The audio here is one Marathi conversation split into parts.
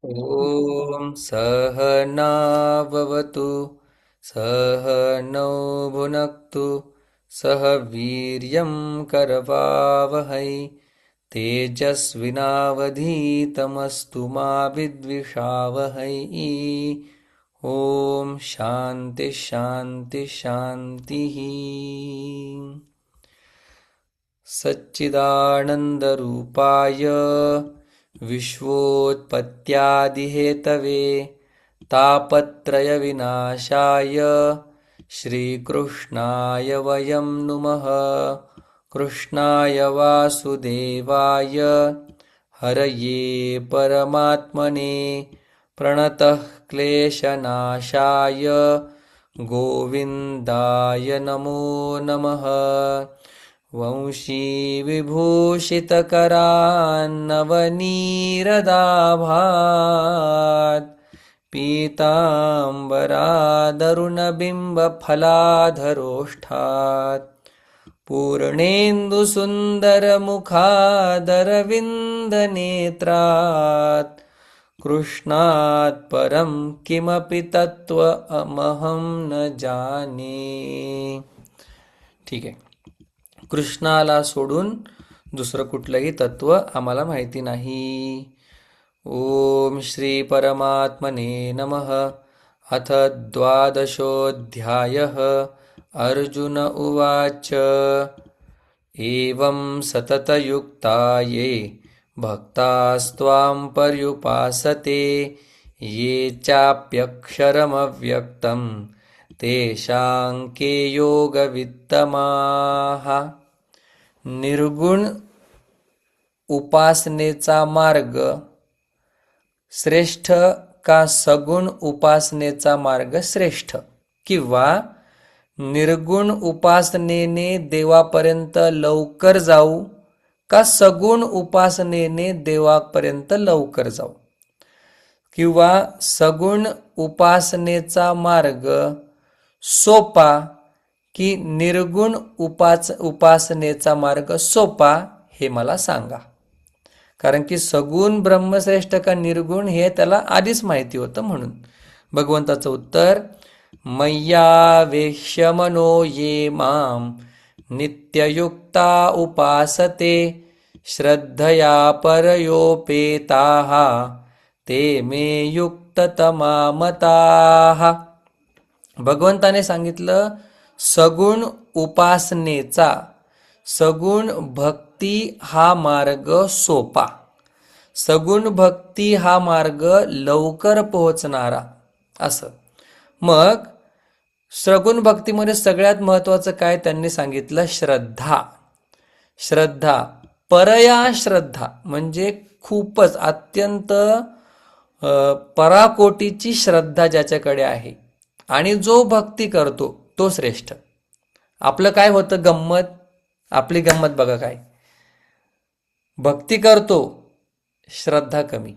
ॐ सहनाववतु सहनौ भुनक्तु सह वीर्यं करवावहै तेजस्विनावधीतमस्तु मा विद्विषावहै। ॐ शान्ति शान्ति शान्तिः। सच्चिदानन्दरूपाय विश्वोत्पत्त्यादिहेतवे तापत्रयविनाशाय श्रीकृष्णाय वयं नुमः। कृष्णाय वासुदेवाय हरये परमात्मने प्रणतः क्लेशनाशाय गोविन्दाय नमो नमः। वंशी विभूषितकरान्नवनीरदाभात् पीताम्बरादरुणबिम्बफलाधरोष्ठात् पूर्णेन्दुसुन्दरमुखादरविन्दनेत्रात् कृष्णात् परं किमपि तत्त्वमहं न जाने। ठीक आहे. कृष्णाला सोडून दुसरं कुठलंही तत्व आम्हाला माहिती नाही. ओम श्री परमात्मने नमः. अथ द्वादशोऽध्यायः. अर्जुन उवाच एवं सततयुक्ता ये भक्तास्त्वां पर्युपासते ये चाप्यक्षरमव्यक्तं तेषां के योगवित्तमाः. निर्गुण उपासनेचा मार्ग श्रेष्ठ का सगुण उपासनेचा मार्ग श्रेष्ठ, किंवा निर्गुण उपासनेने देवापर्यंत लवकर जाऊ का सगुण उपासनेने देवापर्यंत लवकर जाऊ, किंवा सगुण उपासनेचा मार्ग सोपा की निर्गुण उपासनेचा मार्ग सोपा, हे मला सांगा. कारण की सगुण ब्रह्मश्रेष्ठ का निर्गुण हे त्याला आधीच माहिती होतं. म्हणून भगवंताचं उत्तर, मय्यावेश्य मनो ये माम नित्ययुक्ता उपासते श्रद्धया परयोपेताः ते मे युक्ततमा मताः. भगवंताने सांगितलं सगुण उपासनेचा, सगुण भक्ती हा मार्ग सोपा, सगुण भक्ती हा मार्ग लवकर पोहोचणारा, असं. मग सगुण भक्तीमध्ये सगळ्यात महत्वाचं काय त्यांनी सांगितलं, श्रद्धा. श्रद्धा, परया श्रद्धा म्हणजे खूपच अत्यंत पराकोटीची श्रद्धा ज्याच्याकडे आहे आणि जो भक्ती करतो तो श्रेष्ठ. आपलं काय होतं गंमत, आपली गंमत बघा काय, भक्ती करतो श्रद्धा कमी,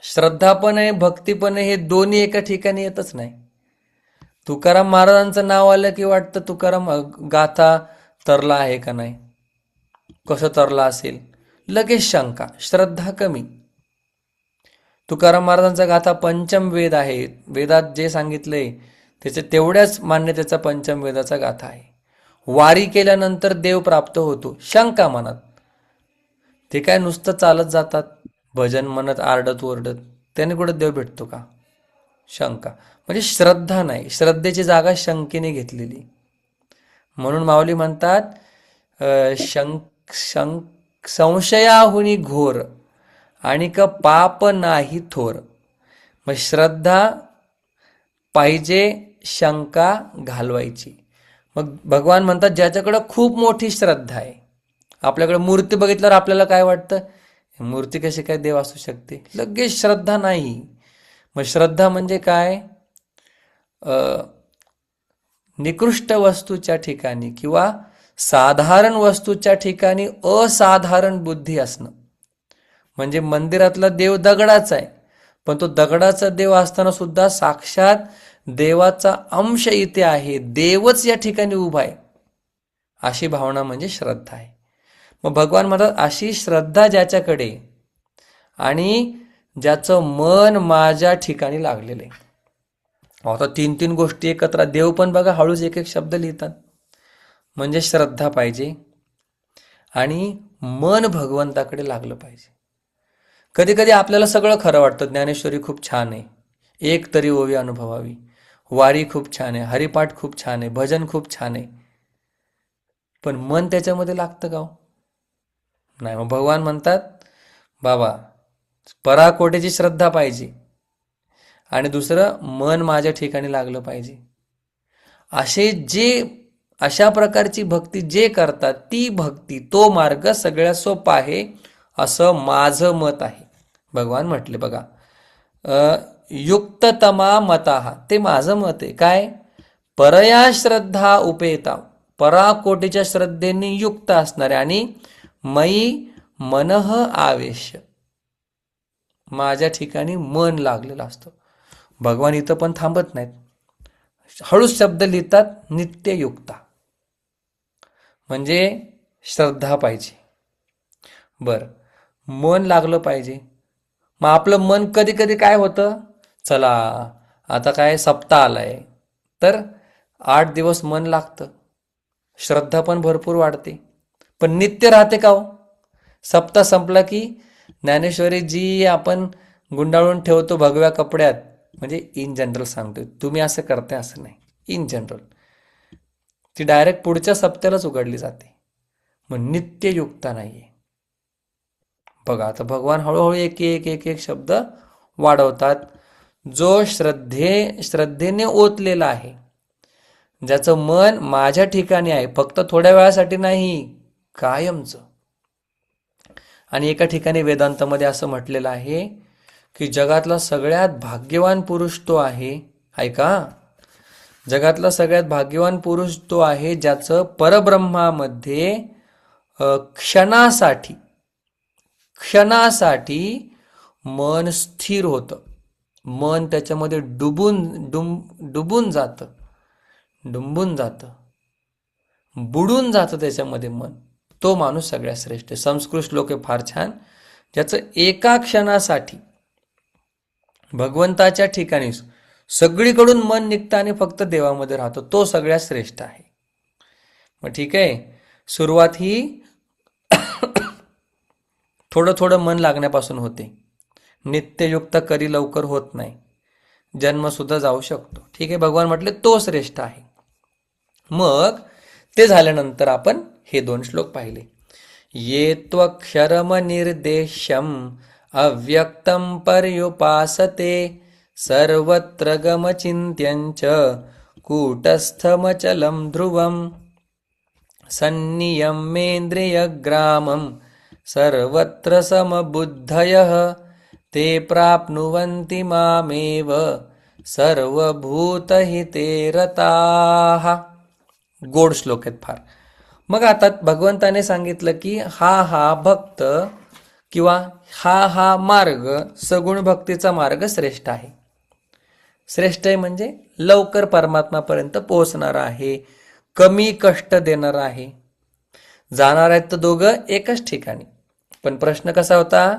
श्रद्धा पण आहे भक्ती पण आहे, हे दोन्ही एका ठिकाणी येतच नाही. तुकाराम महाराजांचं नाव आलं की वाटतं तुकाराम गाथा तरला आहे का नाही, कसं तरला असेल, लगेच शंका, श्रद्धा कमी. तुकाराम महाराजांचा गाथा पंचम वेद आहे, वेदात जे सांगितलंय त्याचे तेवढ्याच मान्यतेचा पंचम वेदाचा गाथा आहे. वारी केल्यानंतर देव प्राप्त होतो, शंका मनात. ते काय नुसतं चालत जातात भजन म्हणत आरडत ओरडत, त्याने कुठं देव भेटतो का, शंका. म्हणजे श्रद्धा नाही, श्रद्धेची जागा शंकेने घेतलेली. म्हणून माऊली म्हणतात संशयाहुनी घोर आणि का पाप नाही थोर. मग श्रद्धा पाहिजे, शंका घालवायची. मग भगवान म्हणतात ज्याच्याकडे खूप मोठी श्रद्धा आहे, आपल्याकडे मूर्ती बघितल्यावर आपल्याला काय वाटतं, मूर्ती कशी काय देव असू शकते, लगेच श्रद्धा नाही. मग श्रद्धा म्हणजे काय, निकृष्ट वस्तूच्या ठिकाणी किंवा साधारण वस्तूच्या ठिकाणी असाधारण बुद्धी असणं. म्हणजे मंदिरातला देव दगडाचा आहे, पण तो दगडाचा देव असताना सुद्धा साक्षात देवाचा अंश इथे आहे, देवच या ठिकाणी उभा आहे, अशी भावना म्हणजे श्रद्धा आहे. मग भगवान म्हणतात अशी श्रद्धा ज्याच्याकडे आणि ज्याचं मन माझ्या ठिकाणी लागलेलं आहे. आता 3 गोष्टी एकत्र. देव पण बघा हळूच एक एक शब्द लिहितात. म्हणजे श्रद्धा पाहिजे आणि मन भगवंताकडे लागलं पाहिजे. कधी कधी आपल्याला सगळं खरं वाटतं. ज्ञानेश्वरी खूप छान आहे, एक तरी ओवी अनुभवावी, वारी खूप छान आहे, हरिपाठ खूप छान आहे, भजन खूप छान आहे, पण मन त्याच्यामध्ये लागतं का हो? नाही. मग भगवान म्हणतात, बाबा पराकोटीची श्रद्धा पाहिजे आणि दुसरं मन माझ्या ठिकाणी लागलं पाहिजे. असे जे अशा प्रकारची भक्ती जे करतात ती भक्ती, तो मार्ग सगळ्यात सोपा आहे असं माझं मत आहे. भगवान म्हटले बघा, युक्ततमा मताहा, ते माझं मत आहे. काय? परया श्रद्धा उपेता, पराकोटीच्या श्रद्धेने युक्त असणारे आणि मयी मनः आवेश, माझ्या ठिकाणी मन लागलेलं असतं. भगवान इथं पण थांबत नाहीत, हळूच शब्द लिहितात, नित्ययुक्ता. म्हणजे श्रद्धा पाहिजे. बरं, मन लागलं पाहिजे. मग आपलं मन कधी कधी काय होतं, चला आता काय सप्ताह आलाय तर 8 दिवस मन लागतं, श्रद्धा पण भरपूर वाढते. पण नित्य राहते का हो? सप्ताह संपला की ज्ञानेश्वरी जी आपण गुंडाळून ठेवतो भगव्या कपड्यात, म्हणजे इन जनरल सांगतोय, तुम्ही असं करताय असं नाही, इन जनरल ती डायरेक्ट पुढच्या सप्त्यालाच उघडली जाते. मग नित्ययुक्ता नाहीये. बघा आता भगवान हळूहळू एक एक एक एक शब्द वाढवतात. जो श्रद्धेने ओतलेला आहे, ज्याचं मन माझ्या ठिकाणी आहे, फक्त थोड्या वेळासाठी नाही, कायमचं. आणि एका ठिकाणी वेदांतामध्ये असं म्हटलेलं आहे की जगातला सगळ्यात भाग्यवान पुरुष तो आहे. ऐका, जगातला सगळ्यात भाग्यवान पुरुष तो आहे ज्याचं परब्रह्मामध्ये क्षणासाठी मन स्थिर होतं. मन त्याच्यामध्ये डुंबून जातं, बुडून जातं त्याच्यामध्ये मन. तो माणूस सगळ्यात श्रेष्ठ आहे. संस्कृत श्लोक आहे फार छान, ज्याचं एका क्षणासाठी भगवंताच्या ठिकाणी सगळीकडून मन निघतं आणि फक्त देवामध्ये राहतो, तो सगळ्यात श्रेष्ठ आहे. मग ठीक आहे, सुरुवात ही थोडं थोडं मन लागण्यापासून होते. नित्ययुक्त करी लवकर होत नाही, जन्म सुद्धा जाऊ शकतो. ठीक आहे, भगवान म्हटले तो श्रेष्ठ आहे. मग ते झाल्यानंतर आपण हे 2 श्लोक पाहिले. ये त्वक्षरमनिर्देश्यम अव्यक्तं पर्युपासते सर्वत्र गमचिन्त्यञ्च कूटस्थमचलं ध्रुवं सन्नियम्येन्द्रियग्रामं सर्वत्र समबुद्धयः ते प्राप्नुवन्ति मामेव सर्वभूतहिते रताः. गोड श्लोक आहेत फार. मग आता भगवंताने सांगितलं की हा भक्त किंवा हा मार्ग, सगुण भक्तीचा मार्ग श्रेष्ठ आहे. श्रेष्ठ आहे म्हणजे लवकर परमात्मापर्यंत पोहोचणारा आहे, कमी कष्ट देणारा आहे. जाणार आहेत तर दोघं एकच ठिकाणी. पण प्रश्न कसा होता,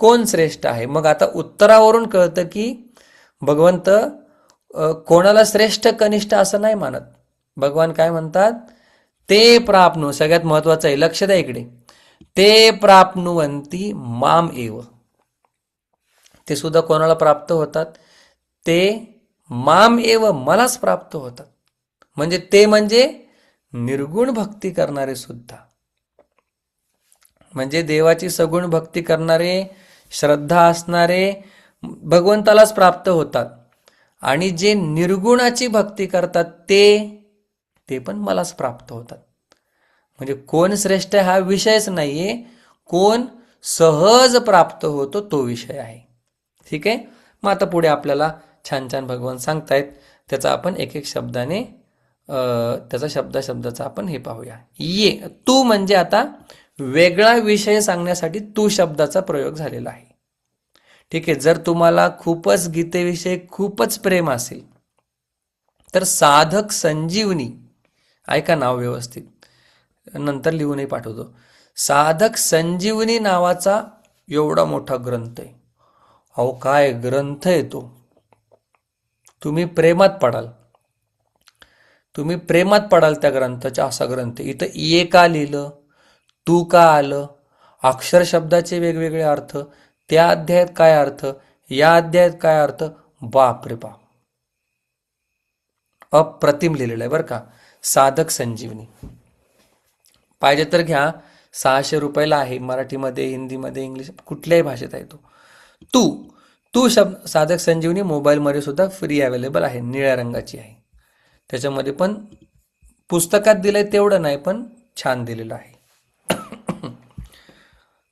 कोण श्रेष्ठ आहे? मग आता उत्तरावरून कळतं की भगवंत कोणाला श्रेष्ठ कनिष्ठ असं नाही मानत. भगवान काय म्हणतात, ते प्राप्नु, सगळ्यात महत्वाचं आहे, लक्ष द्या इकडे, ते प्राप्नुवंती माम एव. ते सुद्धा कोणाला प्राप्त होतात? ते माम एव, मलाच प्राप्त होतात. म्हणजे ते म्हणजे निर्गुण भक्ती करणारे सुद्धा, म्हणजे देवाची सगुण भक्ती करणारे, श्रद्धा असणारे भगवंतालाच प्राप्त होतात. आणि जे निर्गुणाची भक्ती करतात ते पण मलाच प्राप्त होतात. म्हणजे कोण श्रेष्ठ आहे हा विषयच नाहीये, कोण सहज प्राप्त होतो तो विषय आहे. ठीक आहे. मग आता पुढे आपल्याला छान छान भगवान सांगतायत, त्याचा आपण एक एक शब्दाने त्याचा शब्दाचा आपण हे पाहूया. ये तू म्हणजे आता वेगळा विषय सांगण्यासाठी तू शब्दाचा प्रयोग झालेला आहे. ठीक आहे. जर तुम्हाला खूपच गीतेविषयी खूपच प्रेम असेल तर साधक संजीवनी, ऐका नाव व्यवस्थित, नंतर लिहूनही पाठवतो. साधक संजीवनी नावाचा एवढा मोठा ग्रंथ आहे. अहो काय ग्रंथ आहे तो. तुम्ही प्रेमात पडाल. तुम्ही प्रेमात पडाल त्या ग्रंथाच्या. असा ग्रंथ. इथं ये का लिहिलं, तू का आलं, अक्षर शब्दाचे वेगवेगळे अर्थ, त्या अध्यायात काय अर्थ, या अध्यायात काय अर्थ, बाप रे बाप, अप्रतिम लिहिलेलं आहे बरं का. साधक संजीवनी पाहिजे तर घ्या. 600 रुपयाला आहे. मराठीमध्ये, हिंदीमध्ये, इंग्लिश, कुठल्याही भाषेत आहे तो. तू तू शब्द साधक संजीवनी मोबाईलमध्ये सुद्धा फ्री अवेलेबल आहे. निळ्या रंगाची आहे. त्याच्यामध्ये पण पुस्तकात दिलंय तेवढं नाही, पण छान दिलेलं आहे.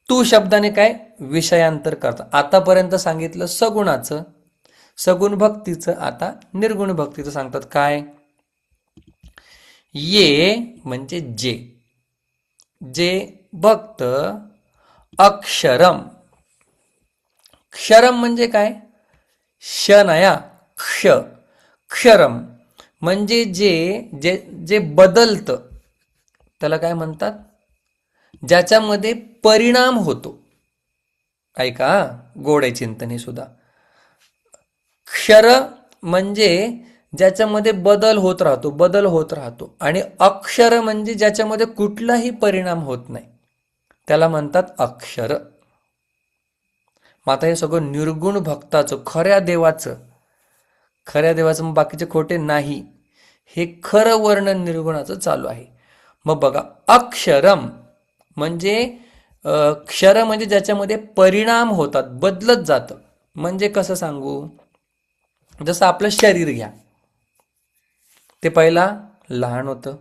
तू शब्दाने काय विषयांतर करता. आतापर्यंत सांगितलं सगुणाचं, सगुण भक्तीचं. आता निर्गुण भक्तीचं सांगतात. काय? ये म्हणजे जे, जे भक्त. अक्षरम, क्षरम म्हणजे काय? क्षनया, क्षरम म्हणजे जे जे जे बदलतं, त्याला काय म्हणतात? ज्याच्यामध्ये परिणाम होतो. ऐका, गोड आहे चिंतन हे सुद्धा. क्षर म्हणजे ज्याच्यामध्ये बदल होत राहतो, बदल होत राहतो. आणि अक्षर म्हणजे ज्याच्यामध्ये कुठलाही परिणाम होत नाही, त्याला म्हणतात अक्षर. मग आता हे सगळं निर्गुण भक्ताचं, खऱ्या देवाचं, खऱ्या देवाचं, मग बाकीचे खोटे नाही, हे खरं वर्णन निर्गुणाचं चालू आहे. मग बघा, अक्षरम म्हणजे क्षर म्हणजे ज्याच्यामध्ये परिणाम होतात, बदलत जातं. म्हणजे कसं सांगू? जसं आपलं शरीर घ्या. ते पहिला लहान होतं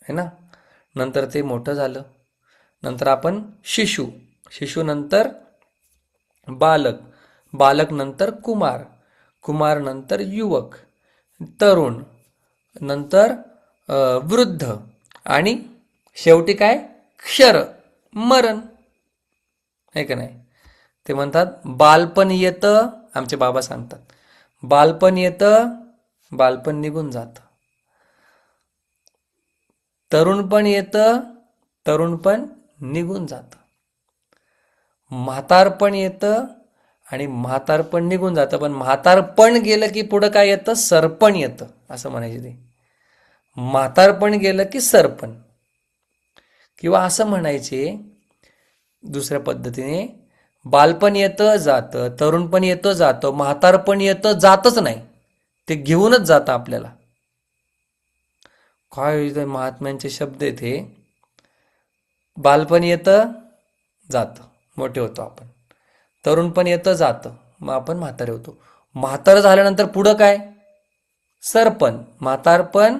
है ना, नंतर ते मोठं झालं, नंतर आपण शिशु, शिशु नंतर बालक, बालक नंतर कुमार, कुमार नंतर युवक, तरुण, नंतर वृद्ध, आणि शेवटी काय? क्षर, मरण. आहे का नाही? ते म्हणतात बालपण येतं, आमचे बाबा सांगतात, बालपण येतं, बालपण निघून जातं. तरुणपण येतं, तरुणपण निघून जातं. म्हातारपण येतं आणि म्हातारपण निघून जातं. पण म्हातारपण गेलं की पुढं काय येतं? सरपण येतं, असं म्हणायचे ते. म्हातारपण गेलं की सरपण. किंवा असं म्हणायचे दुसऱ्या पद्धतीने, बालपण येतं जातं, तरुणपण येतं जातं, म्हातारपण येतं जातच नाही, ते घेऊनच जातं आपल्याला. काय महात्म्यांचे शब्द आहेत हे. बालपण येतं जातं, मोठे होतो आपण. तरुणपण येतं जातं, मग आपण म्हातारे होतो. म्हातारं झाल्यानंतर पुढं काय? सरपण, म्हातारपण,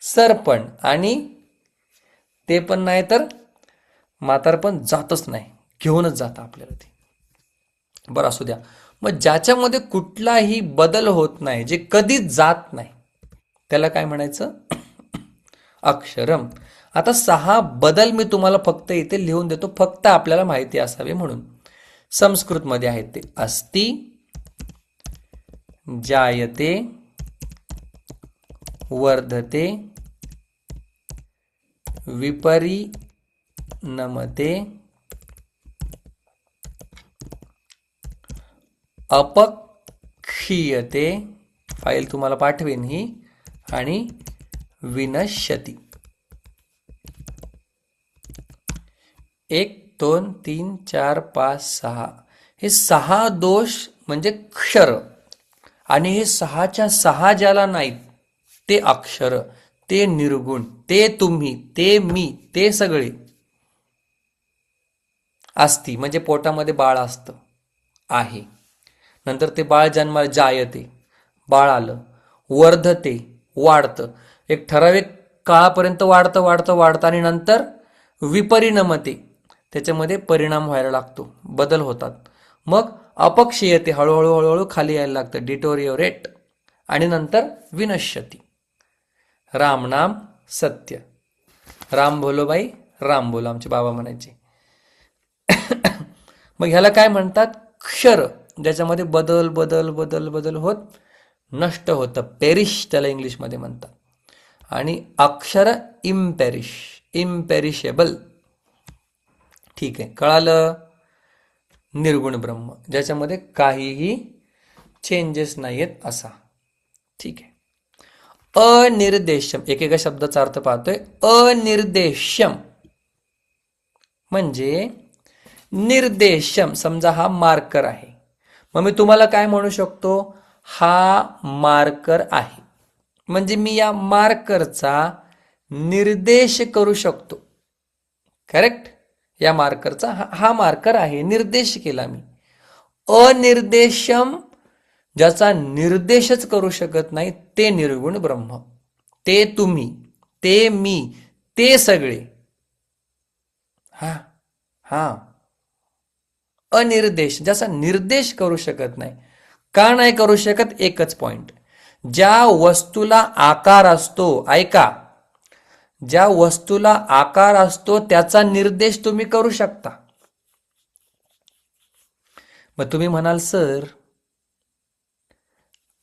सरपण, आणि ते पण नाही तर म्हातारपण जातच नाही, घेऊनच जातं आपल्याला ते. बरं, असू द्या. मग ज्याच्यामध्ये कुठलाही बदल होत नाही, जे कधीच जात नाही, त्याला काय म्हणायचं? अक्षरम. आता 6 बदल मी तुम्हाला फक्त इथे लिहून देतो, फक्त आपल्याला माहिती असावे म्हणून. संस्कृतमध्ये आहेत ते. अस्ति, जायते, वर्धते, विपरिणमते, अपक्षीयते, फाईल तुम्हाला पाठवेन ही, आणि विनश्यती. 1 2 3 4 5 6 हे 6 दोष म्हणजे क्षर. आणि हे 6च्या 6 ज्याला नाहीत, ते अक्षर, ते निर्गुण, ते तुम्ही, ते मी, ते सगळे. अस्ति म्हणजे पोटामध्ये बाळ असतं, आहे. नंतर ते बाळ जन्माला, जायते, बाळ आलं. वर्धते, वाढतं, एक ठराविक काळापर्यंत वाढतं वाढतं वाढतं, आणि नंतर विपरिणमते, त्याच्यामध्ये परिणाम व्हायला लागतो, बदल होतात. मग अपक्षीयते, हळूहळू हळूहळू खाली यायला लागतं, डिटोरिओरेट, आणि नंतर विनश्यती. राम नाम सत्य, राम बोलो बाई, राम बोलो, आमचे बाबा म्हणायचे. मग ह्याला काय म्हणतात? क्षर, ज्याच्यामध्ये बदल बदल बदल बदल होत नष्ट होतं, पेरिश त्याला इंग्लिशमध्ये म्हणतात. आणि अक्षर इम्पेरिश, इम्पेरिशेबल. ठीक आहे, कळालं? निर्गुण ब्रह्म, ज्याच्यामध्ये काहीही चेंजेस नाहीयेत असा. ठीक आहे. अनिर्देश्यम, एकेका शब्दाचा अर्थ पाहतोय. अनिर्देश्यम म्हणजे निर्देशम, समजा हा मार्कर आहे, मग मी तुम्हाला काय म्हणू शकतो, हा मार्कर आहे, म्हणजे मी या मार्करचा निर्देश करू शकतो. करेक्ट. या मार्करचा हा मार्कर आहे, निर्देश केला मी. अनिर्देशम, ज्याचा निर्देशच करू शकत नाही, ते निर्गुण ब्रह्म. ते तुम्ही, ते मी, ते सगळे. हा हा अनिर्देश, ज्याचा निर्देश करू शकत नाही. का नाही करू शकत? एकच पॉइंट, ज्या वस्तूला आकार असतो, ऐका, ज्या वस्तूला आकार असतो त्याचा निर्देश तुम्ही करू शकता. मग तुम्ही म्हणाल सर,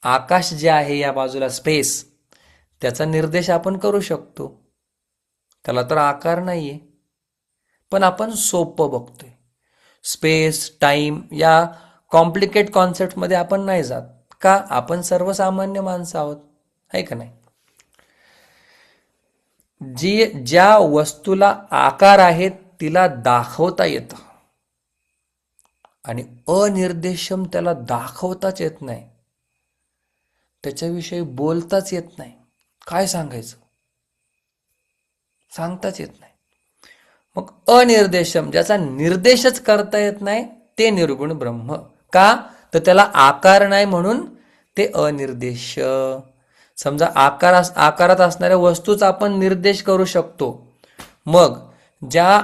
आकाश जे आहे या बाजूला स्पेस, त्याचा निर्देश आपण करू शकतो, त्याला तर आकार नाहीये. पण आपण सोपं बघतोय. स्पेस टाइम या कॉम्प्लिकेट कॉन्सेप्टमध्ये आपण नाही जात. का? आपण सर्वसामान्य माणसं आहोत, आहे का नाही. ज्या वस्तूला आकार आहे तिला दाखवता येतं, आणि अनिर्देशम त्याला दाखवताच येत नाही, त्याच्याविषयी बोलताच येत नाही. काय सांगायचं? सांगताच येत नाही. मग अनिर्देशम, ज्याचा निर्देशच करता येत नाही, ते निर्गुण ब्रह्म. का? तर त्याला आकार नाही म्हणून ते अनिर्देश. समजा आकारात असणाऱ्या वस्तूच आपण निर्देश करू शकतो. मग ज्या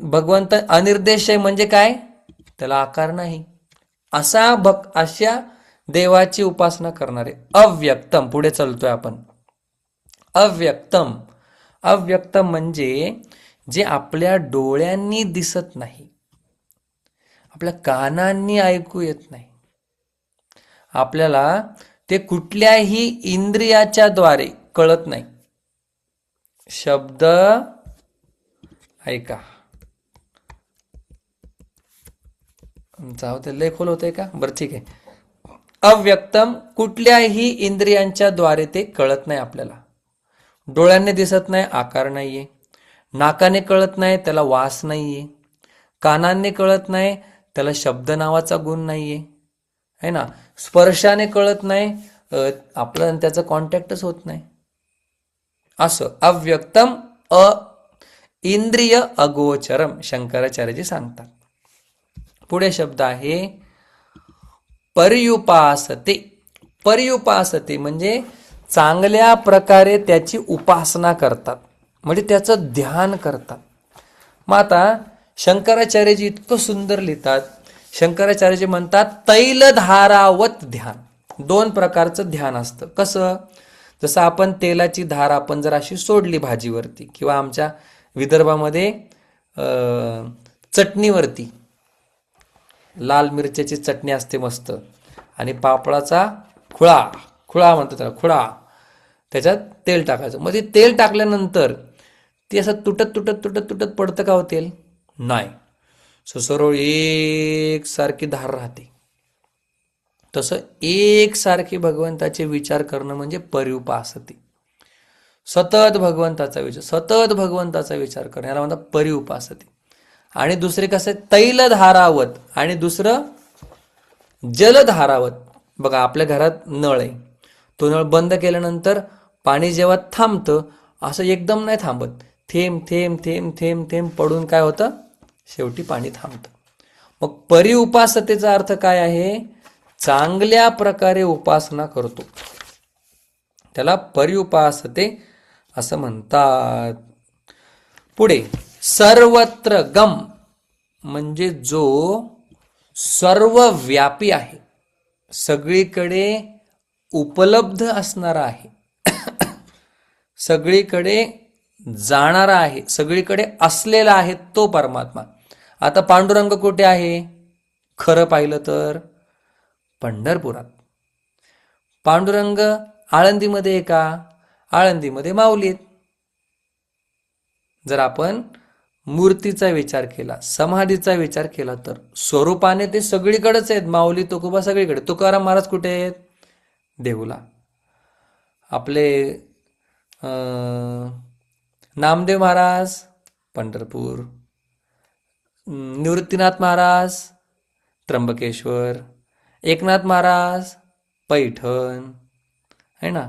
भगवंत अनिर्देश आहे म्हणजे काय? त्याला आकार नाही. अशा देवाची उपासना करणारे अव्यक्तम. पुढे चलतोय आपण. अव्यक्तम, अव्यक्तम म्हणजे जे आपल्या डोळ्यांनी दिसत नाही, आपल्या कानांनी ऐकू येत नाही, आपल्याला ते कुठल्याही इंद्रियाच्या द्वारे कळत नाही. शब्द, ऐका, जाऊ ते लय खोल होतंय का? बरं ठीक आहे. अव्यक्तम, कुठल्याही इंद्रियांच्या द्वारे ते कळत नाही आपल्याला. डोळ्यांनी दिसत नाही, आकार नाहीये. नाकाने कळत नाही, त्याला वास नाहीये. कानांनी कळत नाही, त्याला शब्द नावाचा गुण नाहीये, है ना. स्पर्शाने कळत नाही, आपलं त्याचं कॉन्टॅक्टच होत नाही. असं अव्यक्तम, इंद्रिय अगोचरम, शंकराचार्यजी सांगतात. पुढे शब्द आहे पर्युपासते. पर्युपासते म्हणजे चांगल्या प्रकारे त्याची उपासना करतात, म्हणजे त्याचं ध्यान करतात. मग आता शंकराचार्यजी इतकं सुंदर लिहितात. शंकराचार्यजी म्हणतात तैलधारावत ध्यान. दोन प्रकारचं ध्यान असतं. कसं? जसं आपण तेलाची धार आपण जर अशी सोडली भाजीवरती, किंवा आमच्या विदर्भामध्ये चटणीवरती, लाल मिरच्याची चटणी असते मस्त, आणि पापळाचा खुळा म्हणतो त्याला, खुळा, त्याच्यात तेल टाकायचं. मग ते तेल टाकल्यानंतर ते असं तुटत तुटत तुटत तुटत पडतं का हो तेल? नाही, सरळ एकसारखी धार राहते. तसं एकसारखी भगवंताचे विचार करणं म्हणजे पर्युपासते. सतत भगवंताचा विचार, सतत भगवंताचा विचार करणं, याला म्हणतात पर्युपासते. आणि दुसरे कसं, तैलधारावत, आणि दुसरं जलधारावत. बघा, आपल्या घरात नळ आहे, तो नळ बंद केल्यानंतर पाणी जेव्हा थांबतं, असं एकदम नाही थांबत, थेंब थेंब थेंब थेंब थेंब पडून काय होतं, शेवटी पाणी थांबतं. मग परिउपासतेचा अर्थ काय आहे? चांगल्या प्रकारे उपासना करतो, त्याला परिउपासते असं म्हणतात. पुढे सर्वत्र गम म्हणजे जो सर्वव्यापी आहे, सगळीकडे उपलब्ध असणारा आहे, सगळीकडे जाणारा आहे, सगळीकडे असलेला आहे, तो परमात्मा. आता पांडुरंग कुठे आहे? खरं पाहिलं तर पंढरपुरात. पांडुरंग आळंदीमध्ये आहे का? आळंदीमध्ये माऊलीत. जर आपण मूर्तीचा विचार केला, समाधीचा विचार केला, तर स्वरूपाने ते सगळीकडेच आहेत. माऊली तुकोबा सगळीकडे. तुकाराम महाराज कुठे आहेत? देऊला. आपले नामदेव महाराज पंढरपूर, निवृत्तीनाथ महाराज त्र्यंबकेश्वर, एकनाथ महाराज पैठण, है ना,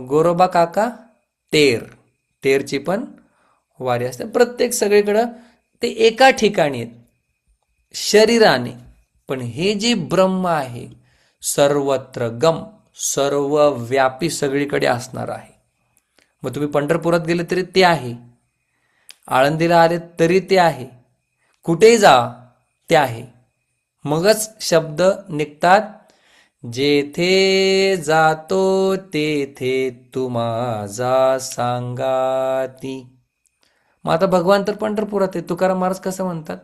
गोरोबा काका तेरची पण वारी असते. प्रत्येक सगळीकडं ते एका ठिकाणी आहेत शरीराने, पण हे जे ब्रह्म आहे सर्वत्र गम, सर्वव्यापी सगळीकडे असणार आहे. मग तुम्ही पंढरपुरात गेले तरी ते आहे, आळंदीला आले तरी ते आहे, कुठेही जा ते आहे. मगच शब्द निघतात, जेथे जातो तेथे तू माझा सांगाती. मग आता भगवान तर पंढरपुरात आहे. तुकाराम महाराज कसं म्हणतात?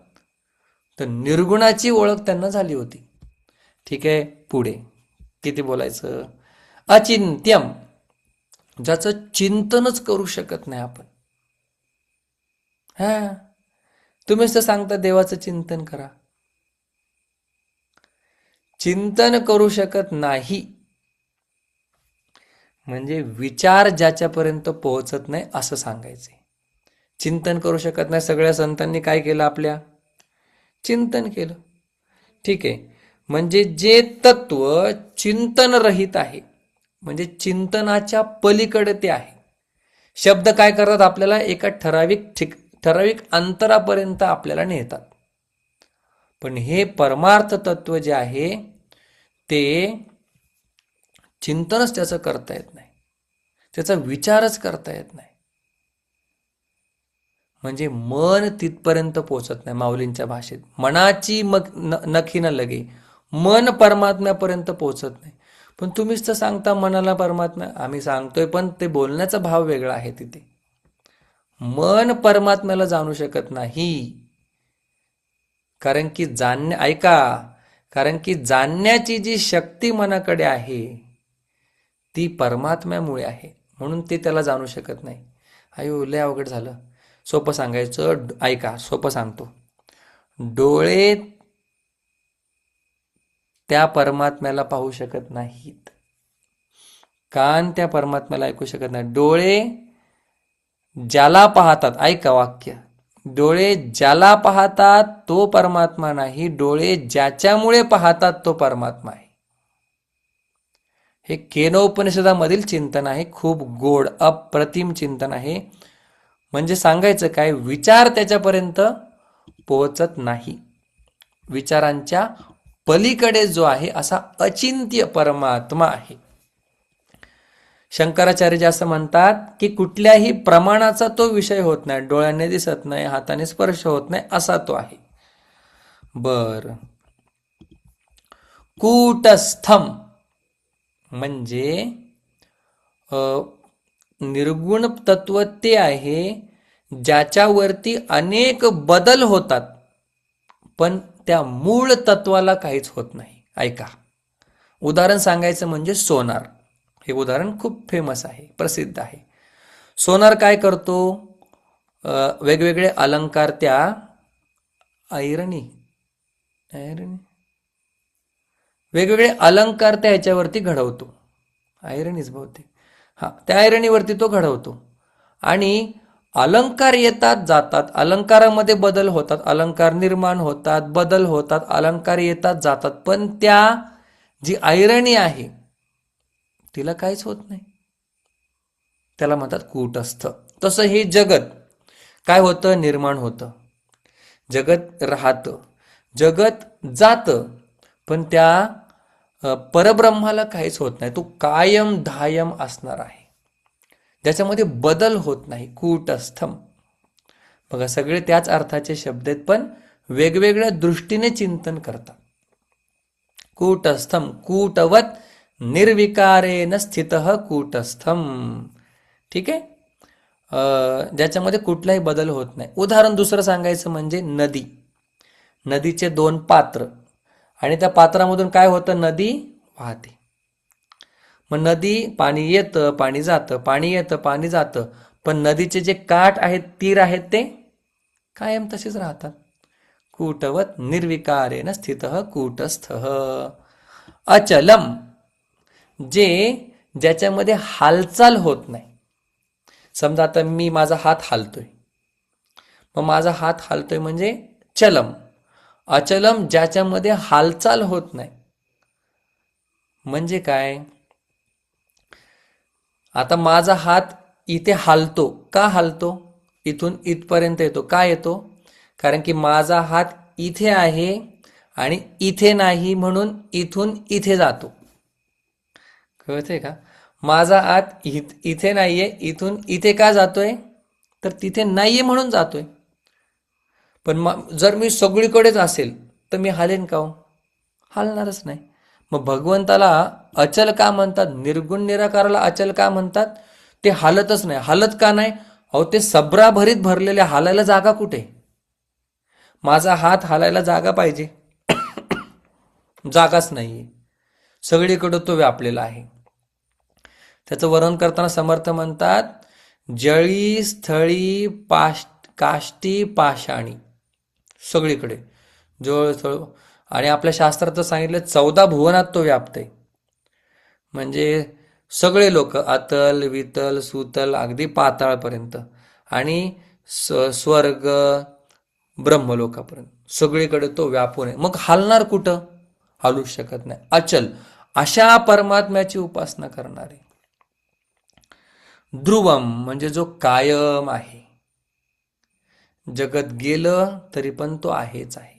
तर निर्गुणाची ओळख त्यांना झाली होती. ठीक आहे, पुढे किती बोलायचं? अचिंत्यम, ज्याचं चिंतनच करू शकत नाही आपण. तुम्हीच तर सांगता देवाचं चिंतन करा. चिंतन करू शकत नाही म्हणजे विचार ज्याच्यापर्यंत पोहोचत नाही असं सांगायचे. चिंतन करू शकत नाही. सगळ्या संतांनी काय केलं? आपल्या चिंतन केलं. ठीक आहे, म्हणजे जे तत्व चिंतन रहित आहे, म्हणजे चिंतनाच्या पलीकडे ते आहे. शब्द काय करतात? आपल्याला एका ठराविक अंतरापर्यंत आपल्याला नेतात. पण हे परमार्थ तत्व जे आहे ते चिंतनच त्याचं करता येत नाही, त्याचा विचारच करता येत नाही. म्हणजे मन तिथपर्यंत पोहोचत नाही. माऊलींच्या भाषेत मनाची मग नखी न लगे, मन परमात्म्यापर्यंत पोहोचत नाही. पण तुम्हीच तर सांगता मनाला परमात्मा. आम्ही सांगतोय पण ते बोलण्याचा भाव वेगळा आहे. तिथे मन परमात्म्याला जाणू शकत नाही, कारण की कारण की जाणण्याची जी शक्ती मनाकडे आहे ती परमात्म्यामुळे आहे, म्हणून ते त्याला जाणू शकत नाही. अयो लय अवघड झालं. सोपं सांगायचं, ऐका, सोपं सांगतो. डोळे त्या परमात्म्याला पाहू शकत नाहीत, कान त्या परमात्म्याला ऐकू शकत नाही. डोळे ज्याला पाहतात, ऐका वाक्य, डोळे ज्याला पाहतात तो परमात्मा नाही, डोळे ज्याच्यामुळे पाहतात तो परमात्मा आहे. हे केनोपनिषदामधील चिंतन आहे. खूप गोड अप्रतिम चिंतन आहे. म्हणजे सांगायचं काय? विचार त्याच्यापर्यंत पोहोचत नाही. विचारांच्या पलीकडे जो आहे असा अचिंत्य परमात्मा आहे. शंकराचार्य असं म्हणतात की कुठल्याही प्रमाणाचा तो विषय होत नाही, डोळ्याने दिसत नाही, हाताने स्पर्श होत नाही, असा तो आहे. बर, कूटस्थम म्हणजे निर्गुण तत्व ते आहे ज्याच्यावरती अनेक बदल होतात, पण त्या मूळ तत्वाला काहीच होत नाही. ऐका, उदाहरण सांगायचं म्हणजे सोनार. हे उदाहरण खूप फेमस आहे, प्रसिद्ध आहे. सोनार काय करतो? वेगवेगळे अलंकार त्या ऐरणी वेगवेगळे अलंकार त्या ह्याच्यावरती घडवतो. ऐरणीच बहुतेक, त्या ऐरणीवरती तो घडवतो. आणि अलंकार येतात जातात, अलंकारामध्ये बदल होतात, अलंकार निर्माण होतात, बदल होतात, अलंकार येतात जातात, पण त्या जी ऐरणी आहे तिला काहीच होत नाही. त्याला म्हणतात कूटस्थ. तसं हे जगत काय होतं? निर्माण होतं, जगत राहतं, जगत जातं, पण त्या परब्रह्माला काहीच होत नाही. तो कायम धायम असणार आहे, ज्याच्यामध्ये बदल होत नाही. कूटस्थम. बघा, सगळे त्याच अर्थाचे शब्द आहेत, पण वेगवेगळ्या दृष्टीने चिंतन करतात. कूटस्थम, कूटवत निर्विकारेण स्थितः कूटस्थम. ठीक आहे, ज्याच्यामध्ये कुठलाही बदल होत नाही. उदाहरण दुसरं सांगायचं म्हणजे नदी. नदीचे दोन पात्र, आणि त्या पात्रामधून काय होतं? नदी वाहते. मग नदी, पाणी येतं पाणी जातं, पाणी येतं पाणी जातं, पण नदीचे जे काठ आहेत, तीर आहेत, ते कायम तसेच राहतात. कूटवत निर्विकारेण स्थितः कूटस्थः. अचलम, जे ज्याच्यामध्ये हालचाल होत नाही. समजा आता मी माझा हात हालतोय, मग माझा हात हालतोय म्हणजे चलम. अचलम, ज्याच्यामध्ये हालचाल होत नाही. म्हणजे काय? आता माझा हात इथे हालतो. का हालतो? इथून इथपर्यंत येतो. का येतो? कारण की माझा हात इथे आहे आणि इथे नाही, म्हणून इथून इथे जातो. कळतंय का? माझा हात इथे नाहीये, इथून इथे का जातोय? तर तिथे नाहीये म्हणून जातोय. पण जर मी सगळीकडेच असेल तर मी हालेन का हो? हालणारच नाही. मग भगवंताला अचल का म्हणतात? निर्गुण निराकाराला अचल का म्हणतात? ते हालतच नाही. हालत का नाही? अहो, ते सब्राभरीत भरलेले, हालायला जागा कुठे? माझा हात हालायला जागा पाहिजे, जागाच नाहीये. सगळीकडे तो व्यापलेला आहे. त्याचं वर्णन करताना समर्थ म्हणतात, जळी स्थळी काष्टी पाषाणी. सगळीकडे जळ स्थळ. आणि आपल्या शास्त्रात सांगितलं 14 भुवनात तो व्याप्त आहे. म्हणजे सगळे लोक, अतल वितल सुतल अगदी पाताळपर्यंत, आणि स्वर्ग ब्रह्मलोकापर्यंत सगळीकडे तो व्यापून आहे. मग हालणार कुठं? हालू शकत नाही. अचल अशा परमात्म्याची उपासना करणारे. ध्रुवम, म्हणजे जो कायम आहे. जगत गेलं तरी पण तो आहेच आहे.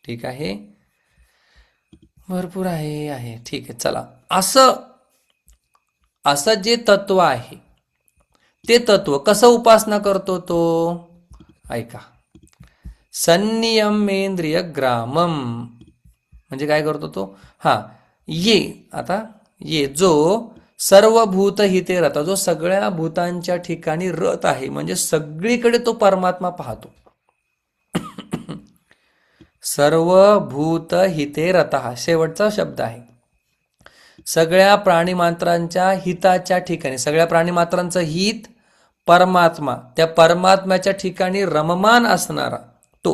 ठीक आहे, भरपूर आहे. ठीक आहे, चला. असं जे तत्व आहे, ते तत्व कसं उपासना करतो तो? ऐका. संनियमेंद्रिय ग्रामम, म्हणजे काय करतो तो? ये जो सर्व भूत हिते रता, जो सगळ्या भूतांच्या ठिकाणी रत आहे, म्हणजे सगळीकडे तो परमात्मा पाहतो. सर्व भूत हिते रता, शेवटचा शब्द आहे. सगळ्या प्राणीमात्रांच्या हिताच्या ठिकाणी, सगळ्या प्राणीमात्रांचं हित परमात्मा, त्या परमात्म्याच्या ठिकाणी रममान असणारा तो.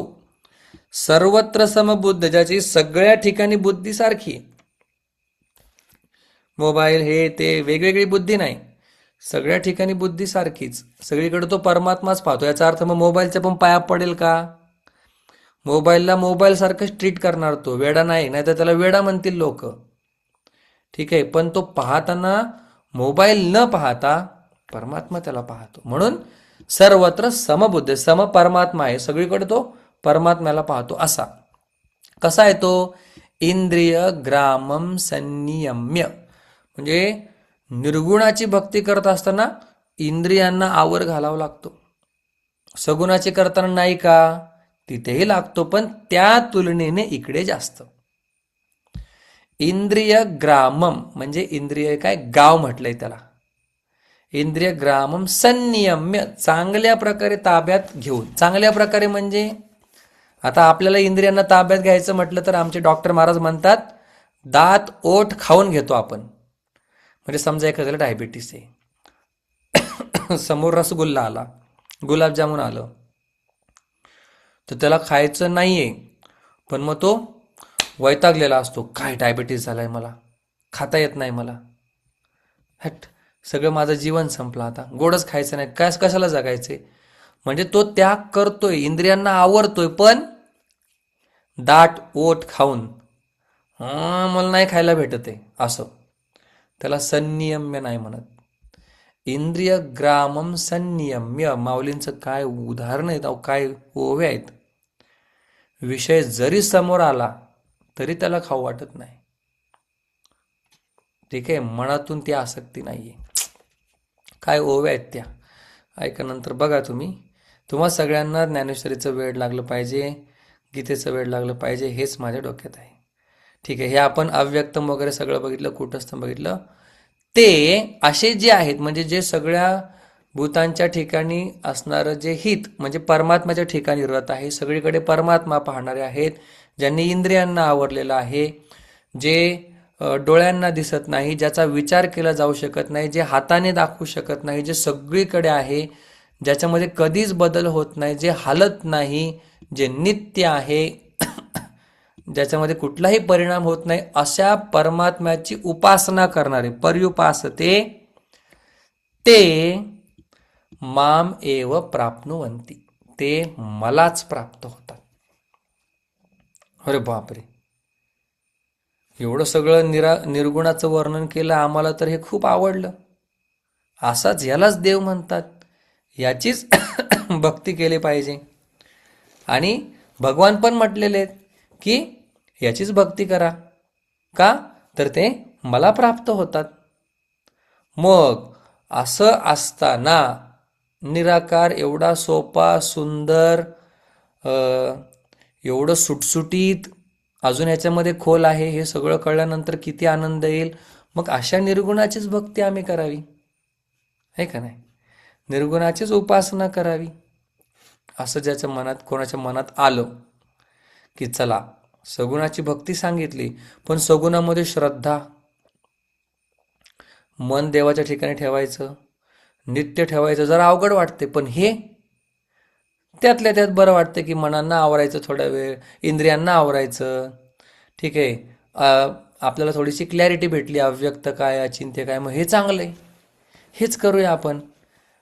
सर्वत्र समबुद्ध, ज्याची सगळ्या ठिकाणी बुद्धी सारखी. मोबाईल हे ते वेगवेगळी बुद्धी नाही, सगळ्या ठिकाणी बुद्धी सारखीच. सगळीकडे तो परमात्माच पाहतो. याचा अर्थ मग मोबाईलच्या पण पाया पडेल का? मोबाईलला मोबाईल सारखंच ट्रीट करणार तो, वेडा नाही. नाहीतर त्याला वेडा म्हणतील लोक. ठीक आहे, पण तो पाहताना मोबाईल न पाहता परमात्मा त्याला पाहतो. म्हणून सर्वत्र समबुद्ध, सम परमात्मा आहे, सगळीकडे तो परमात्म्याला पाहतो. असा कसा आहे तो? इंद्रिय ग्रामम संनियम्य, म्हणजे निर्गुणाची भक्ती करत असताना इंद्रियांना आवर घालावा लागतो. सगुणाची करताना नाही का? तिथेही लागतो, पण त्या तुलनेने इकडे जास्त. इंद्रिय ग्रामम, म्हणजे इंद्रिय काय? गाव म्हटलंय त्याला. इंद्रिय ग्रामम संनियम्य, चांगल्या प्रकारे ताब्यात घेऊन. चांगल्या प्रकारे म्हणजे आता आपल्याला इंद्रियांना ताब्यात घ्यायचं म्हटलं तर आमचे डॉक्टर महाराज म्हणतात, दात ओठ खाऊन घेतो आपण. म्हणजे समजा एखाद्याला डायबिटीस आहे, समोर रसगुल्ला आला, गुलाबजामुन आलं, तर त्याला खायचं नाहीये, पण मग तो वैतागलेला असतो. काय डायबिटीस झालाय मला, खाता येत नाही मला, हट, सगळं माझं जीवन संपलं, आता गोडच खायचं नाही, काय कशाला जगायचे. म्हणजे तो त्याग करतोय, इंद्रियांना आवरतोय, पण दाट ओठ खाऊन मला नाही खायला भेटत आहे असं. त्याला संनियम्य नाही म्हणत. इंद्रिय ग्रामम संनियम्य, माऊलींचं काय उदाहरण आहेत, काय ओव्या आहेत. विषय जरी समोर आला तरी त्याला खाऊ वाटत नाही. ठीक आहे, मनातून ती आसक्ती नाहीये. काय ओव्या आहेत त्या, ऐका नंतर बघा तुम्ही. तुम्हा सगळ्यांना ज्ञानेश्वरीचं वेळ लागलं पाहिजे, गीतेचं वेळ लागलं पाहिजे, हेच माझ्या डोक्यात आहे. ठीक आहे, हे आपण अव्यक्तम वगैरे सगळं बघितलं, कूटस्थम बघितलं. ते असे जे आहेत, म्हणजे जे सगळ्या भूतांच्या ठिकाणी असणारं जे हित, म्हणजे परमात्म्याच्या ठिकाणी रत आहे, सगळीकडे परमात्मा पाहणारे आहेत, ज्यांनी इंद्रियांना आवरलेलं आहे, जे डोळ्यांना दिसत नाही, ज्याचा विचार केला जाऊ शकत नाही, जे हाताने दाखवू शकत नाही, जे सगळीकडे आहे, ज्याच्यामध्ये कधीच बदल होत नाही, जे हालत नाही, जे नित्य आहे, ज्याच्यामध्ये कुठलाही परिणाम होत नाही, अशा परमात्म्याची उपासना करणारे पर्युपासते ते माम एव प्राप्नुवंती, ते मलाच प्राप्त होतात. अरे बापरे, एवढं सगळं निर्गुणाचं वर्णन केलं आम्हाला, तर हे खूप आवडलं. असाच यालाच देव म्हणतात, याचीच भक्ती केली पाहिजे. आणि भगवान पण म्हटलेले आहेत की याचीच भक्ती करा. का तर ते मला प्राप्त होतात. मग असं असताना निराकार एवढा सोपा, सुंदर, एवढं सुटसुटीत, अजून याच्यामध्ये खोल आहे, हे सगळं कळल्यानंतर किती आनंद येईल. मग अशा निर्गुणाचीच भक्ती आम्ही करावी, आहे का नाही? निर्गुणाचीच उपासना करावी, असं ज्याच्या मनात, कोणाच्या मनात आलं की चला सगुणाची भक्ती सांगितली, पण सगुणामध्ये श्रद्धा, मन देवाच्या ठिकाणी ठेवायचं, नित्य ठेवायचं जरा अवघड वाटते. पण हे त्यातल्या त्यात बरं वाटतं की मनांना आवरायचं, थोडा वेळ इंद्रियांना आवरायचं. ठीक आहे, आपल्याला थोडीशी क्लॅरिटी भेटली, अव्यक्त काय, अचिंत्य काय, मग हे चांगलं आहे, हेच करूया आपण.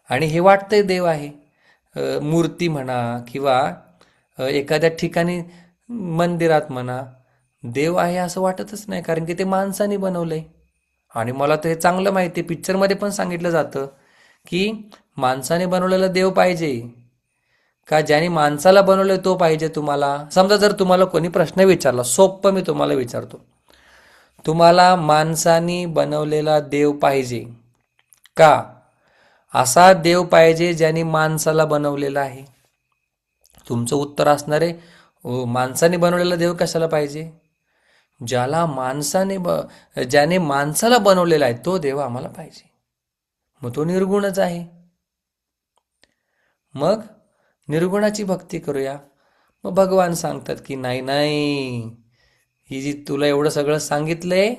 आणि हे वाटतंय देव आहे, मूर्ती म्हणा किंवा एखाद्या ठिकाणी मंदिरात म्हणा, देव आहे असं वाटतच नाही, कारण की ते माणसाने बनवलंय. आणि मला तर हे चांगलं माहिती आहे, पिक्चरमध्ये पण सांगितलं जातं की माणसाने बनवलेला देव पाहिजे का, ज्याने माणसाला बनवलंय तो पाहिजे तुम्हाला. समजा जर तुम्हाला कोणी प्रश्न विचारला, सोप्पं मी तुम्हाला विचारतो, तुम्हाला माणसाने बनवलेला देव पाहिजे का असा देव पाहिजे ज्याने माणसाला बनवलेला आहे? तुमचं उत्तर असणार आहे माणसाने बनवलेला देव कशाला पाहिजे? ज्याला ज्याने माणसाला बनवलेला आहे तो देव आम्हाला पाहिजे. मग तो निर्गुणच आहे. मग निर्गुणाची भक्ती करूया. मग भगवान सांगतात की नाही नाही, ही जी तुला एवढं सगळं सांगितलंय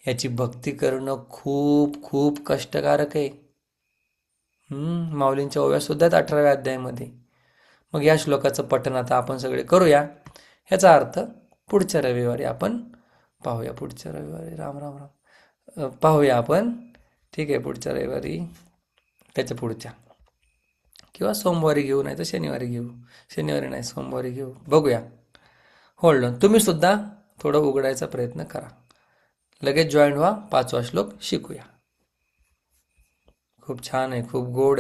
याची भक्ती करणं खूप खूप कष्टकारक आहे. माऊलींच्या ओव्या सुद्धा 18व्या अध्यायामध्ये. मग या श्लोकाचं पठण आता आपण सगळे करूया. ह्याचा अर्थ पुढच्या रविवारी आपण पाहूया. पुढच्या रविवारी राम राम राम पाहूया आपण. ठीक आहे, पुढच्या रविवारी, त्याच्या पुढच्या, किंवा सोमवारी घेऊ, नाही तर शनिवारी घेऊ. शनिवारी नाही, सोमवारी घेऊ, बघूया. होल्ड ऑन, तुम्ही सुद्धा थोडं उघडायचा प्रयत्न करा. लगेच जॉईन व्हा, 5वा श्लोक शिकूया. खूप छान आहे, खूप गोड आहे.